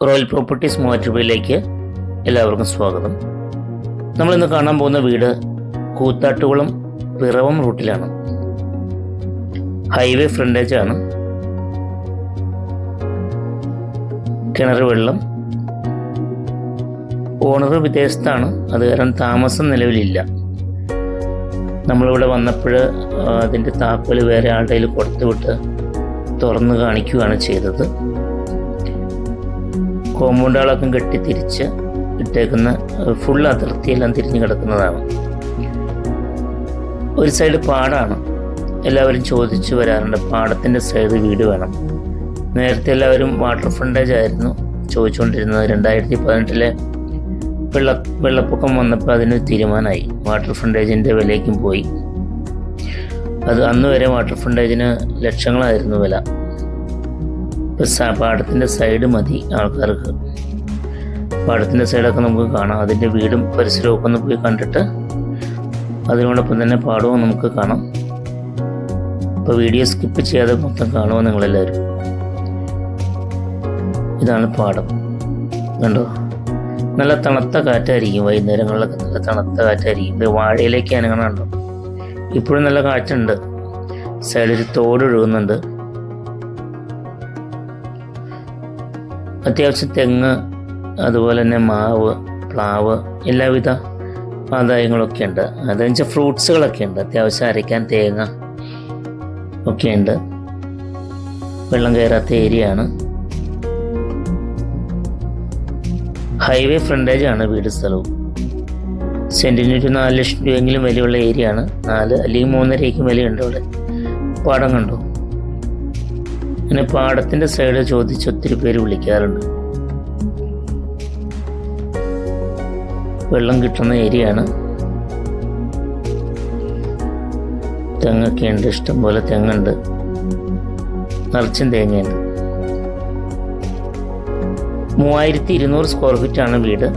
Royal properties മൂവാറ്റുപുഴയിലേക്ക് എല്ലാവർക്കും സ്വാഗതം. നമ്മളിന്ന് കാണാൻ പോകുന്ന വീട് കൂത്താട്ടുകുളം പിറവം റൂട്ടിലാണ്. ഹൈവേ ഫ്രണ്ടേജ് ആണ്. കിണർ വെള്ളം. ഓണർ വിദേശത്താണ്, അത് കാരണം താമസം നിലവിലില്ല. നമ്മളിവിടെ വന്നപ്പോൾ അതിൻ്റെ താക്കോൽ വേറെ ആളുടെ കയ്യിൽ കൊടുത്തുവിട്ട് തുറന്ന് കാണിക്കുകയാണ് ചെയ്തത്. കോമ്പൗണ്ടുകളൊക്കെ കെട്ടി തിരിച്ച് ഇട്ടേക്കുന്ന ഫുൾ അതിർത്തിയെല്ലാം തിരിഞ്ഞു കിടക്കുന്നതാണ്. ഒരു സൈഡ് പാടാണ്. എല്ലാവരും ചോദിച്ചു വരാറുണ്ട്, പാടത്തിൻ്റെ സൈഡ് വീട് വേണം. നേരത്തെ എല്ലാവരും വാട്ടർ ഫ്രണ്ടേജ് ആയിരുന്നു ചോദിച്ചുകൊണ്ടിരുന്നത്. 2018 വെള്ളപ്പൊക്കം വന്നപ്പോൾ അതിന് തീരുമാനമായി. വാട്ടർ ഫ്രണ്ടേജിൻ്റെ വിലയ്ക്കും പോയി. അത് അന്ന് വരെ വാട്ടർ ഫ്രണ്ടേജിന് ലക്ഷങ്ങളായിരുന്നു വില. പാടത്തിൻ്റെ സൈഡ് മതി ആൾക്കാർക്ക്. പാടത്തിൻ്റെ സൈഡൊക്കെ നമുക്ക് കാണാം. അതിൻ്റെ വീടും പരിസരമൊക്കെ ഒന്ന് പോയി കണ്ടിട്ട് അതിനോടൊപ്പം തന്നെ പാടവും നമുക്ക് കാണാം. ഇപ്പോൾ വീഡിയോ സ്കിപ്പ് ചെയ്യാതെ മൊത്തം കാണുമോ നിങ്ങളെല്ലാവരും. ഇതാണ് പാടം, കണ്ടോ? നല്ല തണുത്ത കാറ്റായിരിക്കും. വൈകുന്നേരങ്ങളിലൊക്കെ നല്ല തണുത്ത കാറ്റായിരിക്കും. ഇത് വാഴയിലേക്ക് അനങ്ങണുണ്ടോ? ഇപ്പോഴും നല്ല കാറ്റുണ്ട്. സൈഡിൽ തോട് ഒഴുകുന്നുണ്ട്. അത്യാവശ്യം തെങ്ങ്, അതുപോലെ തന്നെ മാവ്, പ്ലാവ്, എല്ലാവിധ ആദായങ്ങളൊക്കെ ഉണ്ട്. അതെന്ന് വെച്ചാൽ ഫ്രൂട്ട്സുകളൊക്കെ ഉണ്ട്. അത്യാവശ്യം അരയ്ക്കാൻ തേങ്ങ ഒക്കെ ഉണ്ട്. വെള്ളം കയറാത്ത ഏരിയ ആണ്. ഹൈവേ ഫ്രണ്ടേജ് ആണ് വീട് സ്ഥലവും. സെൻറ്റിന് ഒരു 4 ലക്ഷം രൂപയെങ്കിലും വിലയുള്ള ഏരിയ ആണ്. 4 അല്ലെങ്കിൽ 3.5 വിലയുണ്ട് ഇവിടെ. പാടം കണ്ടോ? അങ്ങനെ പാടത്തിൻ്റെ സൈഡ് ചോദിച്ച് ഒത്തിരി പേര് വിളിക്കാറുണ്ട്. വെള്ളം കിട്ടുന്ന ഏരിയ ആണ്. തെങ്ങൊക്കെ ഉണ്ട്, ഇഷ്ടംപോലെ തെങ്ങുണ്ട്, നിറച്ചും തേങ്ങയുണ്ട്. 3200 സ്ക്വയർ ഫീറ്റ് ആണ് വീട്.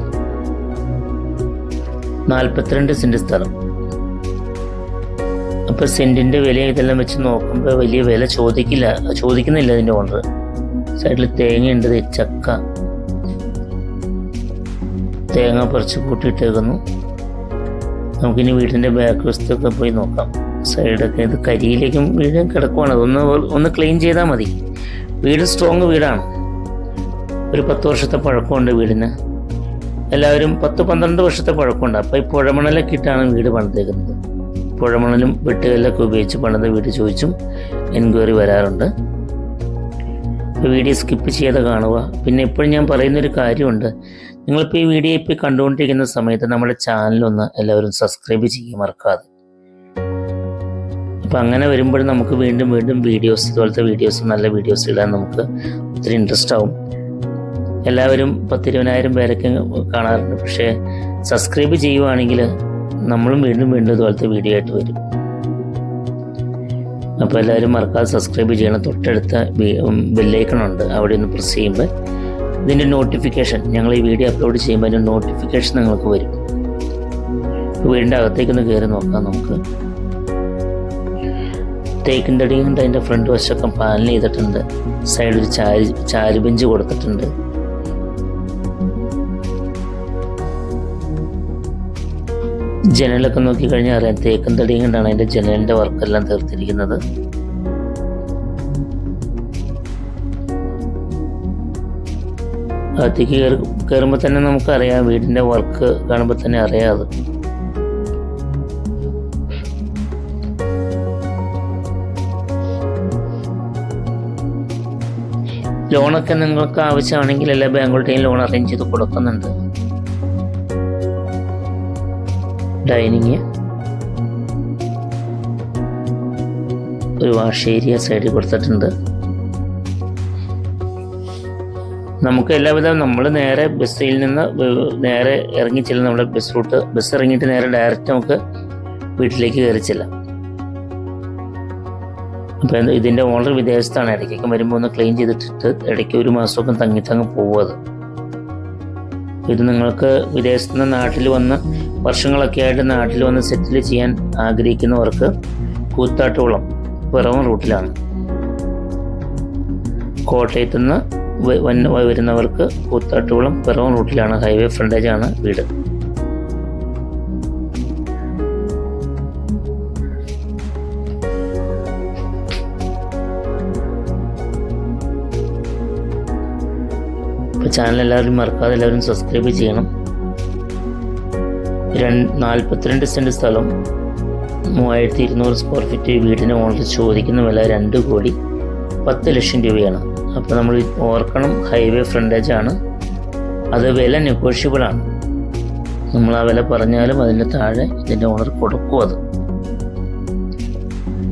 42 സെൻറ്റ് സ്ഥലം. അപ്പോൾ സെൻറ്റിൻ്റെ വില ഇതെല്ലാം വെച്ച് നോക്കുമ്പോൾ വലിയ വില ചോദിക്കുന്നില്ല ഇതിൻ്റെ ഓണർ. സൈഡിൽ തേങ്ങയുണ്ട്, ചക്ക, തേങ്ങ പറിച്ച് കൂട്ടിയിട്ടേക്കുന്നു. നമുക്കിനി വീടിൻ്റെ ബാക്ക് വശത്തൊക്കെ പോയി നോക്കാം. സൈഡൊക്കെ ഇത് കരിയിലേക്കും വീടും കിടക്കുവാണ്. ഒന്ന് ക്ലീൻ ചെയ്താൽ മതി. വീട് സ്ട്രോങ് വീടാണ്. ഒരു 10 വർഷത്തെ പഴക്കമുണ്ട് വീടിന്. എല്ലാവരും 10-12 വർഷത്തെ പഴക്കമുണ്ട്. അപ്പോൾ ഈ പുഴമണലൊക്കെ ഇട്ടാണ് വീട് പണിതേക്കുന്നത്. പുഴമണലും വെട്ടുകല്ലൊക്കെ ഉപയോഗിച്ച് പണിത വീട് ചോദിച്ചും എൻക്വയറി വരാറുണ്ട്. വീഡിയോ സ്കിപ്പ് ചെയ്യാതെ കാണുക. പിന്നെ ഇപ്പോഴും ഞാൻ പറയുന്നൊരു കാര്യമുണ്ട്, നിങ്ങളിപ്പോൾ ഈ വീഡിയോ ഇപ്പോൾ കണ്ടുകൊണ്ടിരിക്കുന്ന സമയത്ത് നമ്മുടെ ചാനലൊന്ന് എല്ലാവരും സബ്സ്ക്രൈബ് ചെയ്യുക മറക്കാതെ. അപ്പോൾ അങ്ങനെ വരുമ്പോൾ നമുക്ക് വീണ്ടും വീഡിയോസ്, ഇതുപോലത്തെ വീഡിയോസ്, നല്ല വീഡിയോസ് ഇടാൻ നമുക്ക് ഒത്തിരി ഇൻട്രസ്റ്റ് ആവും. എല്ലാവരും 10-20,000 പേരൊക്കെ കാണാറുണ്ട്. പക്ഷേ സബ്സ്ക്രൈബ് ചെയ്യുവാണെങ്കിൽ നമ്മളും വീണ്ടും ഇതുപോലത്തെ വീഡിയോ ആയിട്ട് വരും. അപ്പോൾ എല്ലാവരും മറക്കാതെ സബ്സ്ക്രൈബ് ചെയ്യണം. തൊട്ടടുത്ത ബെല്ലൈക്കണുണ്ട്, അവിടെ ഒന്ന് പ്രസ് ചെയ്യുമ്പോൾ ഇതിൻ്റെ നോട്ടിഫിക്കേഷൻ, ഞങ്ങൾ ഈ വീഡിയോ അപ്ലോഡ് ചെയ്യുമ്പോൾ അതിൻ്റെ നോട്ടിഫിക്കേഷൻ നിങ്ങൾക്ക് വരും. വീടിൻ്റെ അകത്തേക്കൊന്ന് കയറി നോക്കാം നമുക്ക്. തേക്കിൻ തടി കൊണ്ട് അതിൻ്റെ ഫ്രണ്ട് വശമൊക്കെ പാനൽ ചെയ്തിട്ടുണ്ട്. സൈഡിൽ ചാരി ബെഞ്ച് കൊടുത്തിട്ടുണ്ട്. ജനലൊക്കെ നോക്കിക്കഴിഞ്ഞാൽ അറിയാം, തേക്കും തടിയും കൊണ്ടാണ് അതിൻ്റെ ജനലിൻ്റെ വർക്കെല്ലാം തീർത്തിരിക്കുന്നത്. അകത്തേക്ക് കയറുമ്പോൾ തന്നെ നമുക്കറിയാം, വീടിൻ്റെ വർക്ക് കാണുമ്പോൾ തന്നെ അറിയാം അത്. ലോണൊക്കെ നിങ്ങൾക്ക് ആവശ്യമാണെങ്കിൽ എല്ലാ ബാങ്കുകളുടെയും ലോൺ അറേഞ്ച് ചെയ്ത് കൊടുക്കുന്നുണ്ട്. ഡൈനിങ്, ഒരു വാഷ് ഏരിയ സൈഡിൽ കൊടുത്തിട്ടുണ്ട്. നമുക്ക് എല്ലാവിധം നമ്മൾ നേരെ ബസ്സിൽ നിന്ന് നേരെ ഇറങ്ങി ചെല്ലും. നമ്മുടെ ബസ് റൂട്ട്, ബസ് ഇറങ്ങിയിട്ട് നേരെ ഡയറക്റ്റ് നമുക്ക് വീട്ടിലേക്ക് കയറി ചെല്ലാം. അപ്പോൾ ഇതിൻ്റെ ഓണർ വിദേശത്താണ്. ഇടയ്ക്കൊക്കെ വരുമ്പോൾ ഒന്ന് ക്ലീൻ ചെയ്തിട്ടിട്ട് ഇടയ്ക്ക് ഒരു മാസമൊക്കെ തങ്ങിത്തങ്ങ് പോകുന്നത്. ഇത് നിങ്ങൾക്ക് വിദേശത്ത് നിന്ന് നാട്ടിൽ വന്ന് വർഷങ്ങളൊക്കെ ആയിട്ട് നാട്ടിൽ വന്ന് സെറ്റിൽ ചെയ്യാൻ ആഗ്രഹിക്കുന്നവർക്ക് കൂത്താട്ടുകുളം പിറവം റൂട്ടിലാണ്. കോട്ടയത്തു നിന്ന് വരുന്നവർക്ക് കൂത്താട്ടുകുളം പിറവം റൂട്ടിലാണ്, ഹൈവേ ഫ്രണ്ടേജാണ് വീട്. ഇപ്പോൾ ചാനൽ എല്ലാവരും മറക്കാതെ എല്ലാവരും സബ്സ്ക്രൈബ് ചെയ്യണം. 42 സെൻറ്റ് സ്ഥലം, 3200 സ്ക്വയർ ഫീറ്റ് വീടിന് ഓണർ ചോദിക്കുന്ന വില 2,10,00,000 രൂപയാണ്. അപ്പോൾ നമ്മൾ ഓർക്കണം, ഹൈവേ ഫ്രണ്ടേജാണ്, അത് വില നെഗോഷ്യബിളാണ്. നമ്മൾ ആ വില പറഞ്ഞാലും അതിന് താഴെ ഇതിൻ്റെ ഓണർ കൊടുക്കും. അത്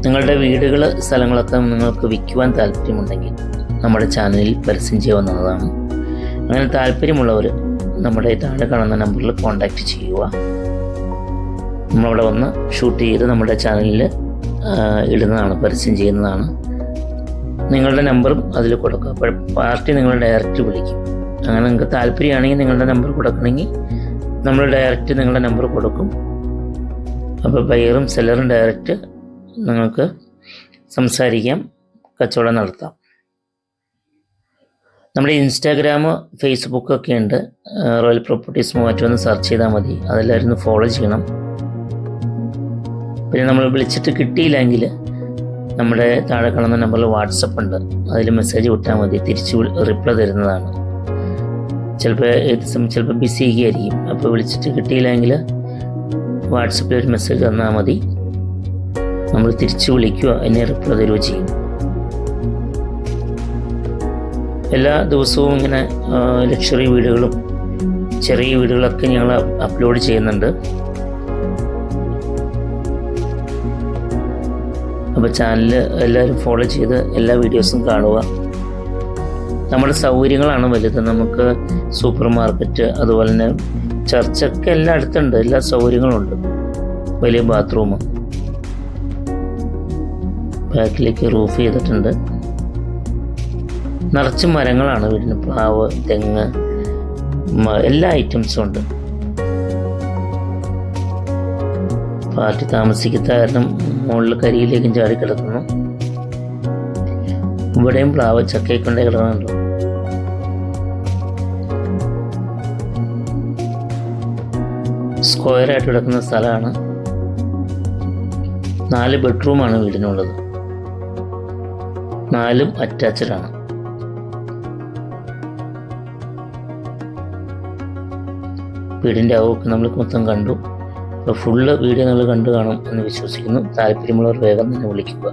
നിങ്ങളുടെ വീടുകൾ, സ്ഥലങ്ങളൊക്കെ നിങ്ങൾക്ക് വിൽക്കുവാൻ താല്പര്യമുണ്ടെങ്കിൽ നമ്മുടെ ചാനലിൽ പരസ്യം ചെയ്യാവുന്നതാണ്. അങ്ങനെ താല്പര്യമുള്ളവർ നമ്മുടെ താഴെ കാണുന്ന നമ്പറിൽ കോൺടാക്റ്റ് ചെയ്യുക. നമ്മളവിടെ വന്ന് ഷൂട്ട് ചെയ്ത് നമ്മുടെ ചാനലിൽ ഇടുന്നതാണ്, പരസ്യം ചെയ്യുന്നതാണ്. നിങ്ങളുടെ നമ്പറും അതിൽ കൊടുക്കുക. അപ്പോൾ പാർട്ടി നിങ്ങളെ ഡയറക്റ്റ് വിളിക്കും. അങ്ങനെ നിങ്ങൾക്ക് താല്പര്യമാണെങ്കിൽ നിങ്ങളുടെ നമ്പർ കൊടുക്കണമെങ്കിൽ നമ്മൾ ഡയറക്റ്റ് നിങ്ങളുടെ നമ്പർ കൊടുക്കും. അപ്പോൾ ബയറും സെല്ലറും ഡയറക്റ്റ് നിങ്ങൾക്ക് സംസാരിക്കാം, കച്ചവടം നടത്താം. നമ്മുടെ ഇൻസ്റ്റാഗ്രാം, ഫേസ്ബുക്കൊക്കെ ഉണ്ട്. റോയൽ പ്രോപ്പർട്ടീസ് മൂവാറ്റുപുഴ സെർച്ച് ചെയ്താൽ മതി. അതെല്ലാവരും ഒന്ന് ഫോളോ ചെയ്യണം. പിന്നെ നമ്മൾ വിളിച്ചിട്ട് കിട്ടിയില്ലെങ്കിൽ നമ്മുടെ താഴെ കാണുന്ന നമ്പറിൽ വാട്സപ്പ് ഉണ്ട്, അതിൽ മെസ്സേജ് വിട്ടാൽ മതി, തിരിച്ച് റിപ്ലൈ തരുന്നതാണ്. ചിലപ്പോൾ ബിസി ആയിരിക്കും. അപ്പോൾ വിളിച്ചിട്ട് കിട്ടിയില്ലെങ്കിൽ വാട്സപ്പിൽ ഒരു മെസ്സേജ് തന്നാൽ മതി, നമ്മൾ തിരിച്ച് വിളിക്കുക, അതിനെ റിപ്ലൈ തരുകയോ ചെയ്യും. എല്ലാ ദിവസവും ഇങ്ങനെ ലക്ഷറി വീടുകളും ചെറിയ വീടുകളൊക്കെ ഞങ്ങൾ അപ്ലോഡ് ചെയ്യുന്നുണ്ട്. അപ്പോൾ ചാനൽ എല്ലാവരും ഫോളോ ചെയ്ത് എല്ലാ വീഡിയോസും കാണുക. നമ്മുടെ സൗകര്യങ്ങളാണ് വലുത്. നമുക്ക് സൂപ്പർ മാർക്കറ്റ്, അതുപോലെ തന്നെ ചർച്ചൊക്കെ എല്ലാം അടുത്തുണ്ട്, എല്ലാ സൗകര്യങ്ങളുണ്ട്. വലിയ ബാത്റൂം, ബാക്കിലേക്ക് റൂഫ് ചെയ്തിട്ടുണ്ട്. നിറച്ച് മരങ്ങളാണ് വീടിന്, പ്ലാവ്, തെങ്ങ്, എല്ലാ ഐറ്റംസും ഉണ്ട്. പാർട്ടി താമസിക്കാത്ത കാരണം മുകളിൽ കരിയിലേക്കും ചാടി കിടക്കുന്നു. ഇവിടെയും പ്ലാവ്, ചക്കയൊക്കെ കിടക്കുന്നുണ്ടോ. സ്ക്വയറായിട്ട് കിടക്കുന്ന സ്ഥലമാണ്. 4 ബെഡ്റൂമാണ് വീടിനുള്ളത്, 4ഉം അറ്റാച്ച്ഡാണ്. വീടിൻ്റെ അകമൊക്കെ നമ്മൾ മൊത്തം കണ്ടു. അപ്പോൾ ഫുള്ള് വീഡിയോ നിങ്ങൾ കണ്ടു കാണും എന്ന് വിശ്വസിക്കുന്നു. താല്പര്യമുള്ളവർ വേഗം തന്നെ വിളിക്കുക.